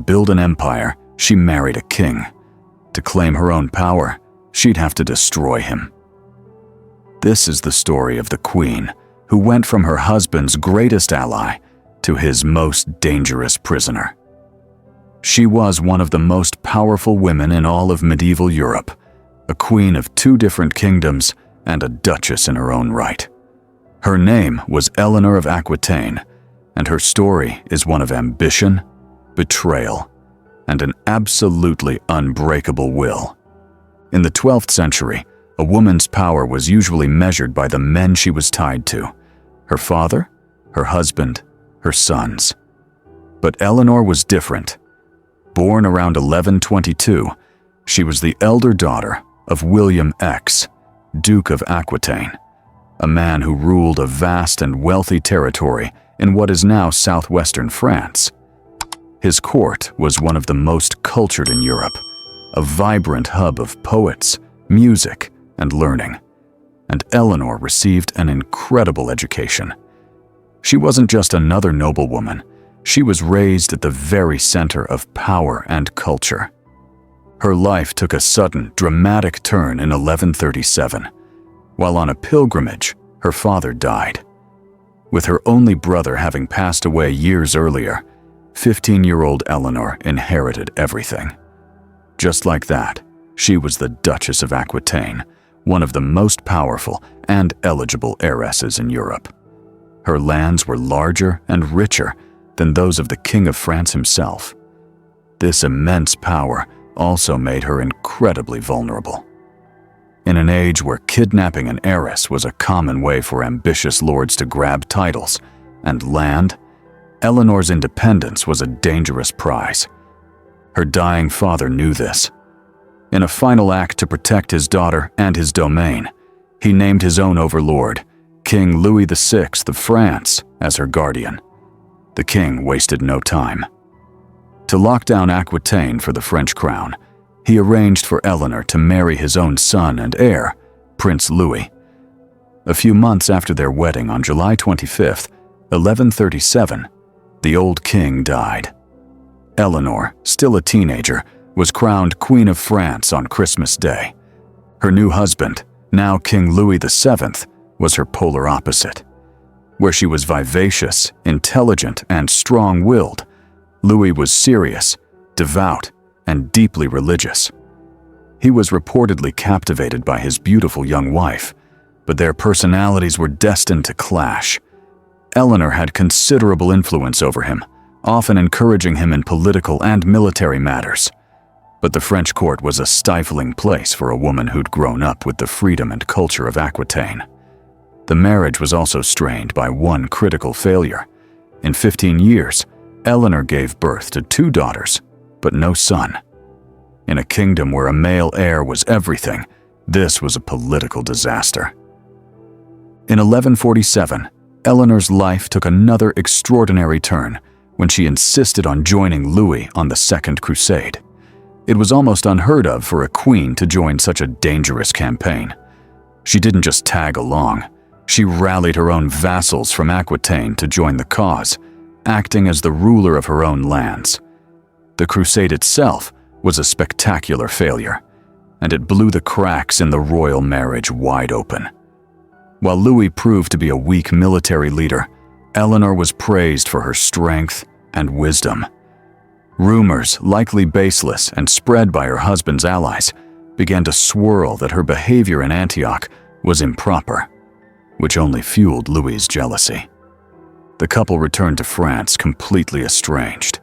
build an empire, she married a king. To claim her own power, she'd have to destroy him. This is the story of the queen, who went from her husband's greatest ally to his most dangerous prisoner. She was one of the most powerful women in all of medieval Europe, a queen of 2 different kingdoms and a duchess in her own right. Her name was Eleanor of Aquitaine, and her story is one of ambition, betrayal, and an absolutely unbreakable will. In the 12th century, a woman's power was usually measured by the men she was tied to: her father, her husband, her sons. But Eleanor was different. Born around 1122, she was the elder daughter of William X, Duke of Aquitaine, a man who ruled a vast and wealthy territory in what is now southwestern France. His court was one of the most cultured in Europe, a vibrant hub of poets, music, and learning. And Eleanor received an incredible education. She wasn't just another noblewoman, she was raised at the very center of power and culture. Her life took a sudden, dramatic turn in 1137. While on a pilgrimage, her father died. With her only brother having passed away years earlier, 15-year-old Eleanor inherited everything. Just like that, she was the Duchess of Aquitaine, one of the most powerful and eligible heiresses in Europe. Her lands were larger and richer than those of the King of France himself. This immense power also made her incredibly vulnerable. In an age where kidnapping an heiress was a common way for ambitious lords to grab titles and land, Eleanor's independence was a dangerous prize. Her dying father knew this. In a final act to protect his daughter and his domain, he named his own overlord, King Louis VI of France, as her guardian. The king wasted no time. To lock down Aquitaine for the French crown, he arranged for Eleanor to marry his own son and heir, Prince Louis. A few months after their wedding on July 25, 1137, the old king died. Eleanor, still a teenager, was crowned Queen of France on Christmas Day. Her new husband, now King Louis VII, was her polar opposite. Where she was vivacious, intelligent, and strong-willed, Louis was serious, devout, and deeply religious. He was reportedly captivated by his beautiful young wife, but their personalities were destined to clash. Eleanor had considerable influence over him, often encouraging him in political and military matters. But the French court was a stifling place for a woman who'd grown up with the freedom and culture of Aquitaine. The marriage was also strained by one critical failure. In 15 years, Eleanor gave birth to 2 daughters, but no son. In a kingdom where a male heir was everything, this was a political disaster. In 1147, Eleanor's life took another extraordinary turn when she insisted on joining Louis on the Second Crusade. It was almost unheard of for a queen to join such a dangerous campaign. She didn't just tag along, she rallied her own vassals from Aquitaine to join the cause, acting as the ruler of her own lands. The crusade itself was a spectacular failure, and it blew the cracks in the royal marriage wide open. While Louis proved to be a weak military leader, Eleanor was praised for her strength and wisdom. Rumors, likely baseless and spread by her husband's allies, began to swirl that her behavior in Antioch was improper, which only fueled Louis's jealousy. The couple returned to France completely estranged.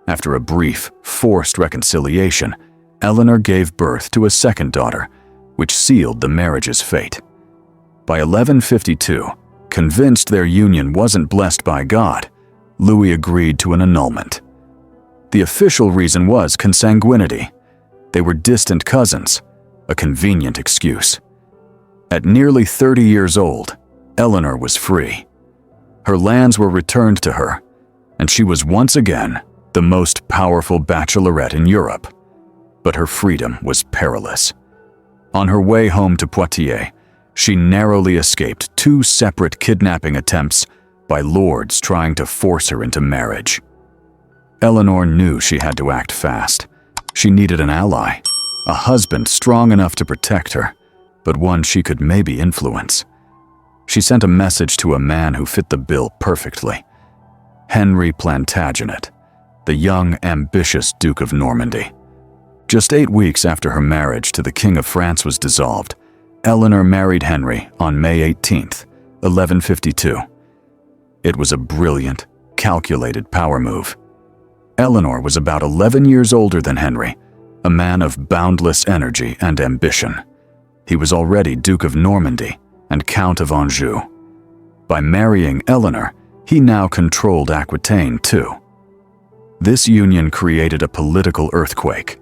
After a brief, forced reconciliation, Eleanor gave birth to a second daughter, which sealed the marriage's fate. By 1152, convinced their union wasn't blessed by God, Louis agreed to an annulment. The official reason was consanguinity. They were distant cousins, a convenient excuse. At nearly 30 years old, Eleanor was free. Her lands were returned to her, and she was once again the most powerful bachelorette in Europe. But her freedom was perilous. On her way home to Poitiers, she narrowly escaped 2 separate kidnapping attempts by lords trying to force her into marriage. Eleanor knew she had to act fast. She needed an ally, a husband strong enough to protect her, but one she could maybe influence. She sent a message to a man who fit the bill perfectly: Henry Plantagenet, the young, ambitious Duke of Normandy. Just 8 weeks after her marriage to the King of France was dissolved, Eleanor married Henry on May 18th, 1152. It was a brilliant, calculated power move. Eleanor was about 11 years older than Henry, a man of boundless energy and ambition. He was already Duke of Normandy and Count of Anjou. By marrying Eleanor, he now controlled Aquitaine too. This union created a political earthquake.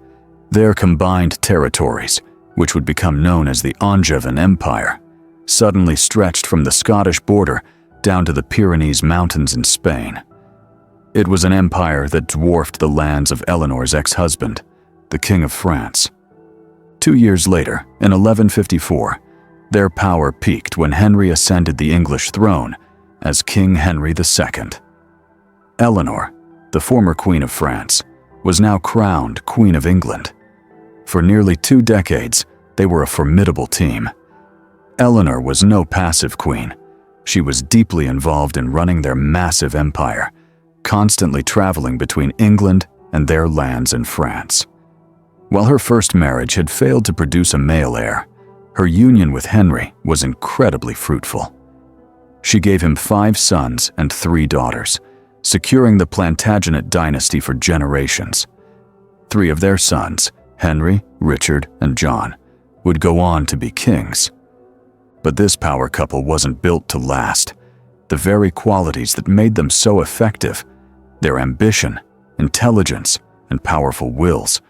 Their combined territories, which would become known as the Angevin Empire, suddenly stretched from the Scottish border down to the Pyrenees Mountains in Spain. It was an empire that dwarfed the lands of Eleanor's ex-husband, the King of France. 2 years later, in 1154, their power peaked when Henry ascended the English throne as King Henry II. Eleanor, the former Queen of France, was now crowned Queen of England. For nearly 2 decades, they were a formidable team. Eleanor was no passive queen. She was deeply involved in running their massive empire, constantly traveling between England and their lands in France. While her first marriage had failed to produce a male heir, her union with Henry was incredibly fruitful. She gave him 5 sons and 3 daughters, securing the Plantagenet dynasty for generations. 3 of their sons, Henry, Richard, and John, would go on to be kings. But this power couple wasn't built to last. The very qualities that made them so effective, their ambition, intelligence, and powerful wills,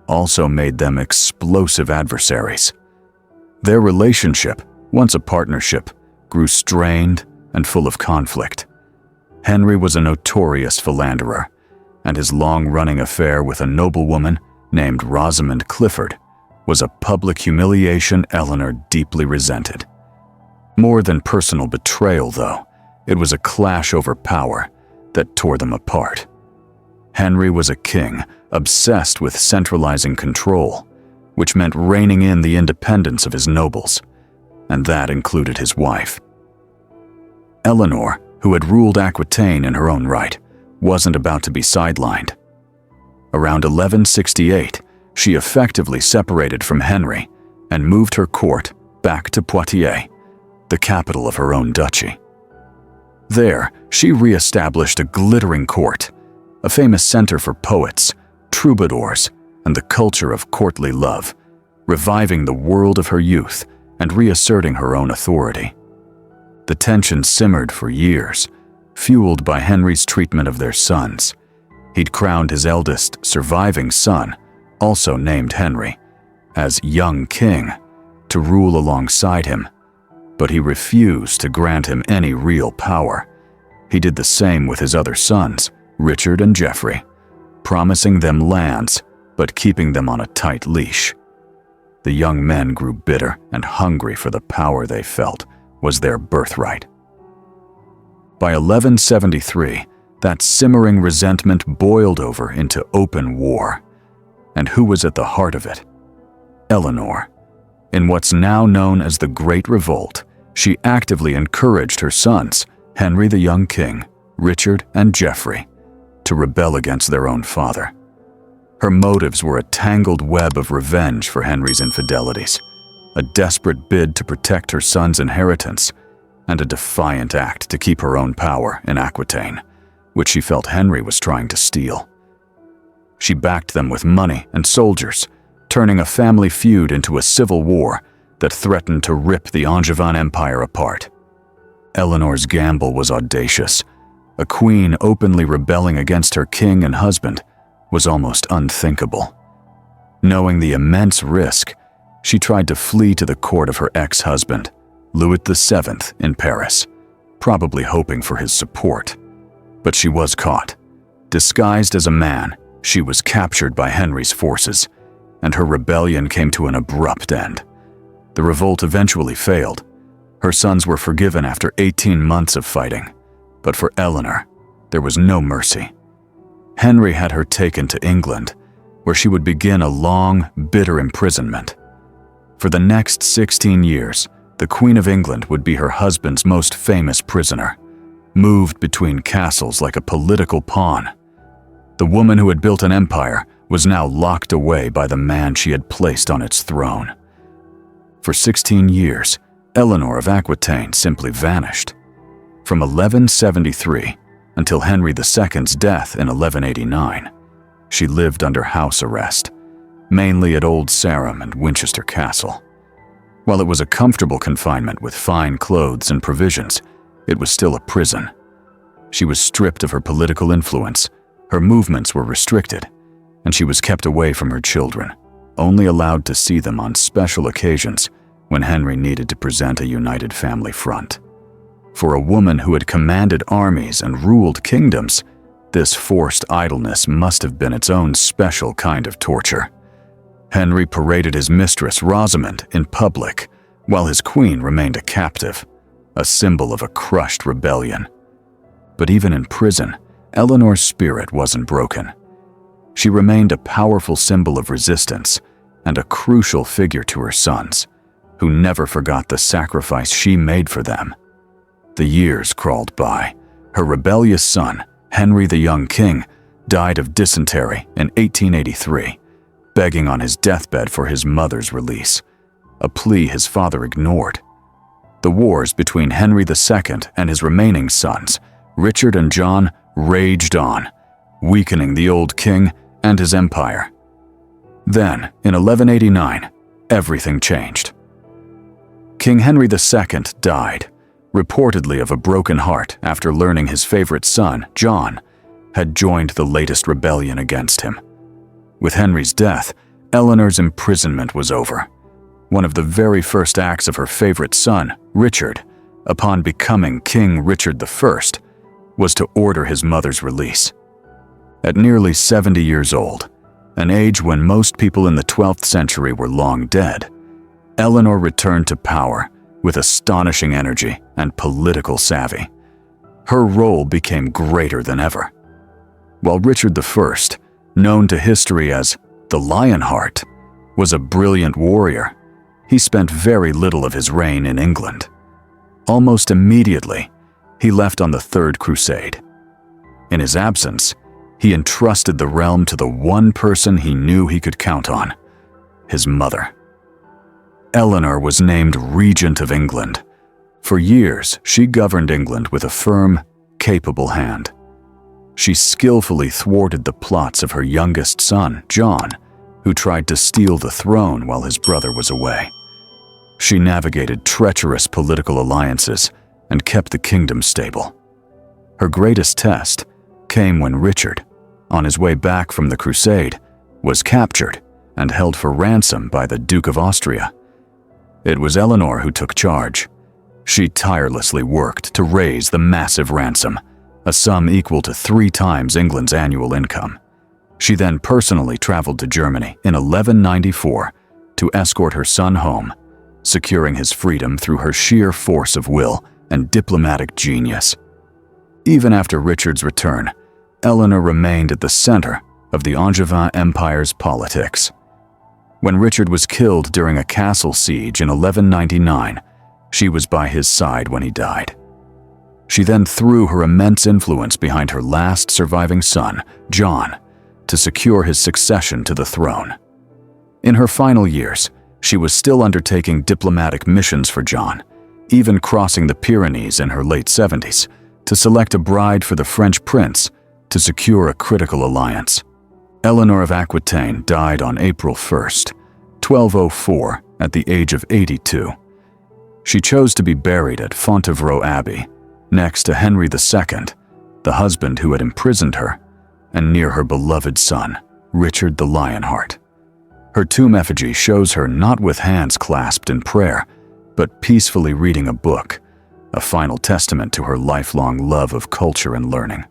also made them explosive adversaries. Their relationship, once a partnership, grew strained and full of conflict. Henry was a notorious philanderer, and his long-running affair with a noblewoman named Rosamond Clifford was a public humiliation Eleanor deeply resented. More than personal betrayal, though, it was a clash over power that tore them apart. Henry was a king obsessed with centralizing control, which meant reining in the independence of his nobles, and that included his wife. Eleanor, who had ruled Aquitaine in her own right, wasn't about to be sidelined. Around 1168, she effectively separated from Henry and moved her court back to Poitiers, the capital of her own duchy. There, she re-established a glittering court, a famous center for poets, troubadours, and the culture of courtly love, reviving the world of her youth and reasserting her own authority. The tension simmered for years, fueled by Henry's treatment of their sons. He'd crowned his eldest surviving son, also named Henry, as young king, to rule alongside him, but he refused to grant him any real power. He did the same with his other sons, Richard and Geoffrey, promising them lands but keeping them on a tight leash. The young men grew bitter and hungry for the power they felt was their birthright. By 1173, that simmering resentment boiled over into open war. And who was at the heart of it? Eleanor. In what's now known as the Great Revolt, she actively encouraged her sons, Henry the young king, Richard, and Geoffrey, to rebel against their own father. Her motives were a tangled web of revenge for Henry's infidelities, a desperate bid to protect her son's inheritance, and a defiant act to keep her own power in Aquitaine, which she felt Henry was trying to steal. She backed them with money and soldiers, turning a family feud into a civil war that threatened to rip the Angevin Empire apart. Eleanor's gamble was audacious. A queen openly rebelling against her king and husband was almost unthinkable. Knowing the immense risk, she tried to flee to the court of her ex-husband, Louis VII, in Paris, probably hoping for his support. But she was caught. Disguised as a man, she was captured by Henry's forces, and her rebellion came to an abrupt end. The revolt eventually failed. Her sons were forgiven after 18 months of fighting, but for Eleanor, there was no mercy. Henry had her taken to England, where she would begin a long, bitter imprisonment. For the next 16 years, the Queen of England would be her husband's most famous prisoner, moved between castles like a political pawn. The woman who had built an empire was now locked away by the man she had placed on its throne. For 16 years, Eleanor of Aquitaine simply vanished. From 1173 until Henry II's death in 1189, she lived under house arrest, mainly at Old Sarum and Winchester Castle. While it was a comfortable confinement with fine clothes and provisions, it was still a prison. She was stripped of her political influence, her movements were restricted, and she was kept away from her children, only allowed to see them on special occasions when Henry needed to present a united family front. For a woman who had commanded armies and ruled kingdoms, this forced idleness must have been its own special kind of torture. Henry paraded his mistress, Rosamond, in public, while his queen remained a captive, a symbol of a crushed rebellion. But even in prison, Eleanor's spirit wasn't broken. She remained a powerful symbol of resistance and a crucial figure to her sons, who never forgot the sacrifice she made for them. The years crawled by. Her rebellious son, Henry the Young King, died of dysentery in 1883, begging on his deathbed for his mother's release, a plea his father ignored. The wars between Henry II and his remaining sons, Richard and John, raged on, weakening the old king and his empire. Then, in 1189, everything changed. King Henry II died, reportedly of a broken heart after learning his favorite son, John, had joined the latest rebellion against him. With Henry's death, Eleanor's imprisonment was over. One of the very first acts of her favorite son, Richard, upon becoming King Richard I, was to order his mother's release. At nearly 70 years old, an age when most people in the 12th century were long dead, Eleanor returned to power with astonishing energy and political savvy. Her role became greater than ever. While Richard I, known to history as the Lionheart, was a brilliant warrior, he spent very little of his reign in England. Almost immediately, he left on the Third Crusade. In his absence, he entrusted the realm to the one person he knew he could count on, his mother. Eleanor was named Regent of England. For years, she governed England with a firm, capable hand. She skillfully thwarted the plots of her youngest son, John, who tried to steal the throne while his brother was away. She navigated treacherous political alliances and kept the kingdom stable. Her greatest test came when Richard, on his way back from the Crusade, was captured and held for ransom by the Duke of Austria. It was Eleanor who took charge. She tirelessly worked to raise the massive ransom, a sum equal to 3 times England's annual income. She then personally traveled to Germany in 1194 to escort her son home, securing his freedom through her sheer force of will and diplomatic genius. Even after Richard's return, Eleanor remained at the center of the Angevin Empire's politics. When Richard was killed during a castle siege in 1199, she was by his side when he died. She then threw her immense influence behind her last surviving son, John, to secure his succession to the throne. In her final years, she was still undertaking diplomatic missions for John, even crossing the Pyrenees in her late 70s to select a bride for the French prince to secure a critical alliance. Eleanor of Aquitaine died on April 1st, 1204, at the age of 82. She chose to be buried at Fontevraud Abbey, next to Henry II, the husband who had imprisoned her, and near her beloved son, Richard the Lionheart. Her tomb effigy shows her not with hands clasped in prayer, but peacefully reading a book, a final testament to her lifelong love of culture and learning.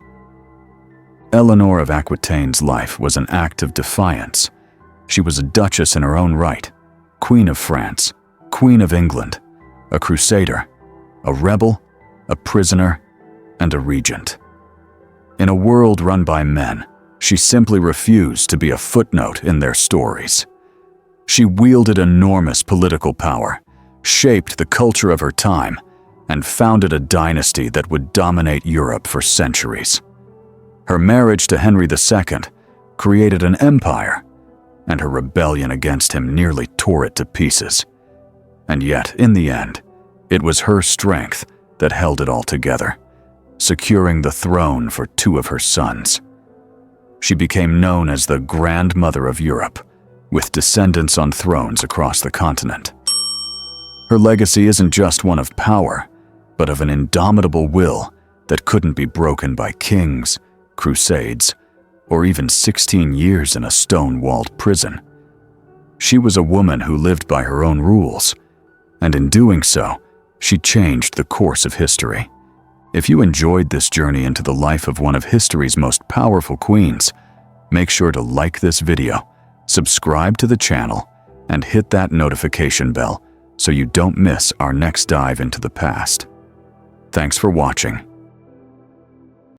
Eleanor of Aquitaine's life was an act of defiance. She was a duchess in her own right, Queen of France, Queen of England, a crusader, a rebel, a prisoner, and a regent. In a world run by men, She simply refused to be a footnote in their stories. She wielded enormous political power, shaped the culture of her time, and founded a dynasty that would dominate Europe for centuries. Her marriage to Henry II created an empire, and her rebellion against him nearly tore it to pieces. And yet, in the end, it was her strength that held it all together, securing the throne for two of her sons. She became known as the Grandmother of Europe, with descendants on thrones across the continent. Her legacy isn't just one of power, but of an indomitable will that couldn't be broken by kings, crusades, or even 16 years in a stone-walled prison. She was a woman who lived by her own rules, and in doing so, she changed the course of history. If you enjoyed this journey into the life of one of history's most powerful queens, make sure to like this video, subscribe to the channel, and hit that notification bell so you don't miss our next dive into the past. Thanks for watching.